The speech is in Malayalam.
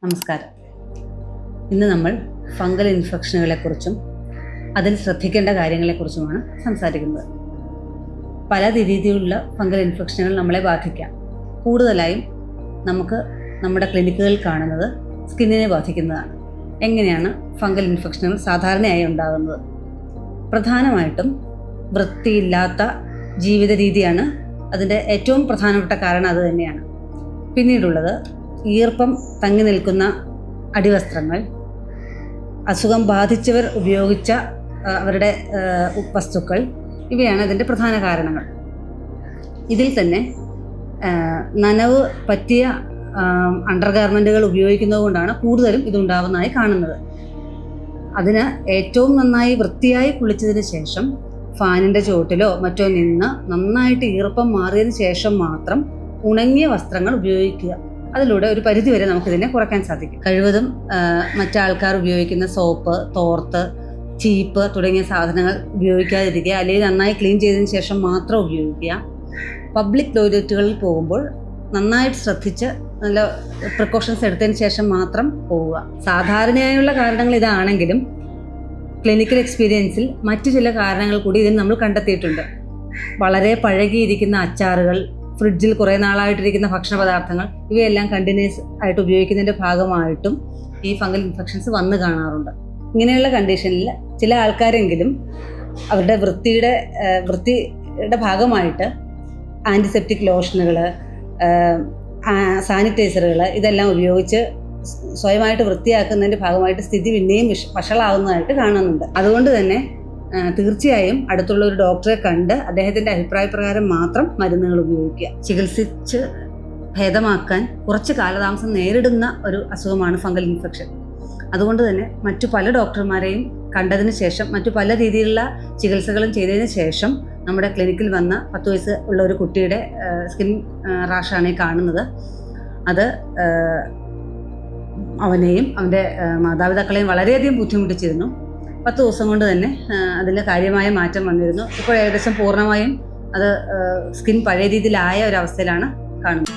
നമസ്കാരം. ഇന്ന് നമ്മൾ ഫംഗൽ ഇൻഫെക്ഷനുകളെക്കുറിച്ചും അതിൽ ശ്രദ്ധിക്കേണ്ട കാര്യങ്ങളെക്കുറിച്ചുമാണ് സംസാരിക്കുന്നത്. പല രീതിയിലുള്ള ഫംഗൽ ഇൻഫെക്ഷനുകൾ നമ്മളെ ബാധിക്കാം. കൂടുതലായും നമുക്ക് നമ്മുടെ ക്ലിനിക്കുകളിൽ കാണുന്നത് സ്കിന്നിനെ ബാധിക്കുന്നതാണ്. എങ്ങനെയാണ് ഫംഗൽ ഇൻഫെക്ഷനുകൾ സാധാരണയായി ഉണ്ടാകുന്നത്? പ്രധാനമായിട്ടും വൃത്തിയില്ലാത്ത ജീവിത രീതിയാണ് അതിൻ്റെ ഏറ്റവും പ്രധാനപ്പെട്ട കാരണം. അത് തന്നെയാണ്. പിന്നീടുള്ളത് ഈർപ്പം തങ്ങി നിൽക്കുന്ന അടിവസ്ത്രങ്ങൾ, അസുഖം ബാധിച്ചവർ ഉപയോഗിച്ച അവരുടെ വസ്തുക്കൾ, ഇവയാണ് അതിൻ്റെ പ്രധാന കാരണങ്ങൾ. ഇതിൽ തന്നെ നനവ് പറ്റിയ അണ്ടർഗാർമെൻറ്റുകൾ ഉപയോഗിക്കുന്നത് കൊണ്ടാണ് കൂടുതലും ഇതുണ്ടാവുന്നതായി കാണുന്നത്. അതിന് ഏറ്റവും നന്നായി വൃത്തിയായി കുളിച്ചതിന് ശേഷം ഫാനിൻ്റെ ചുവട്ടിലോ മറ്റോ നിന്ന് നന്നായിട്ട് ഈർപ്പം മാറിയതിന് ശേഷം മാത്രം ഉണങ്ങിയ വസ്ത്രങ്ങൾ ഉപയോഗിക്കുക. അതിലൂടെ ഒരു പരിധിവരെ നമുക്കിതിനെ കുറയ്ക്കാൻ സാധിക്കും. കഴിവതും മറ്റാൾക്കാർ ഉപയോഗിക്കുന്ന സോപ്പ്, തോർത്ത്, ചീപ്പ് തുടങ്ങിയ സാധനങ്ങൾ ഉപയോഗിക്കാതിരിക്കുക. അല്ലെങ്കിൽ നന്നായി ക്ലീൻ ചെയ്തതിന് ശേഷം മാത്രം ഉപയോഗിക്കുക. പബ്ലിക് ടോയ്ലറ്റുകളിൽ പോകുമ്പോൾ നന്നായിട്ട് ശ്രദ്ധിച്ച് നല്ല പ്രിക്കോഷൻസ് എടുത്തതിന് ശേഷം മാത്രം പോവുക. സാധാരണയായുള്ള കാരണങ്ങൾ ഇതാണെങ്കിലും ക്ലിനിക്കൽ എക്സ്പീരിയൻസിൽ മറ്റു ചില കാരണങ്ങൾ കൂടി ഇതിന് നമ്മൾ കണ്ടെത്തിയിട്ടുണ്ട്. വളരെ പഴകിയിരിക്കുന്ന അച്ചാറുകൾ, ഫ്രിഡ്ജിൽ കുറേ നാളായിട്ടിരിക്കുന്ന ഭക്ഷണ പദാർത്ഥങ്ങൾ, ഇവയെല്ലാം കണ്ടിന്യൂസ് ആയിട്ട് ഉപയോഗിക്കുന്നതിൻ്റെ ഭാഗമായിട്ടും ഈ ഫംഗൽ ഇൻഫെക്ഷൻസ് വന്നു കാണാറുണ്ട്. ഇങ്ങനെയുള്ള കണ്ടീഷനിൽ ചില ആൾക്കാരെങ്കിലും അവരുടെ വൃത്തിയുടെ ഭാഗമായിട്ട് ആൻറ്റിസെപ്റ്റിക് ലോഷനുകൾ, സാനിറ്റൈസറുകൾ ഇതെല്ലാം ഉപയോഗിച്ച് സ്വയമായിട്ട് വൃത്തിയാക്കുന്നതിൻ്റെ ഭാഗമായിട്ട് സ്ഥിതി പിന്നെയും വഷളാവുന്നതായിട്ട് കാണുന്നുണ്ട്. അതുകൊണ്ട് തന്നെ തീർച്ചയായും അടുത്തുള്ള ഒരു ഡോക്ടറെ കണ്ട് അദ്ദേഹത്തിൻ്റെ അഭിപ്രായപ്രകാരം മാത്രം മരുന്നുകൾ ഉപയോഗിക്കുക. ചികിത്സിച്ച് ഭേദമാക്കാൻ കുറച്ച് കാലതാമസം നേരിടുന്ന ഒരു അസുഖമാണ് ഫംഗൽ ഇൻഫെക്ഷൻ. അതുകൊണ്ട് തന്നെ മറ്റു പല ഡോക്ടർമാരെയും കണ്ടതിന് ശേഷം മറ്റു പല രീതിയിലുള്ള ചികിത്സകളും ചെയ്തതിന് ശേഷം നമ്മുടെ ക്ലിനിക്കിൽ വന്ന 10 വയസ്സ് ഉള്ള ഒരു കുട്ടിയുടെ സ്കിൻ റാഷാണ് ഈ കാണുന്നത്. അത് അവനെയും അവൻ്റെ മാതാപിതാക്കളെയും വളരെയധികം ബുദ്ധിമുട്ടിച്ചിരുന്നു. 10 ദിവസം കൊണ്ട് തന്നെ അതിൽ കാര്യമായ മാറ്റം വന്നിരുന്നു. ഇപ്പോൾ ഏകദേശം പൂർണ്ണമായും അത് സ്കിൻ പഴയ രീതിയിലായ ഒരവസ്ഥയിലാണ് കാണുന്നത്.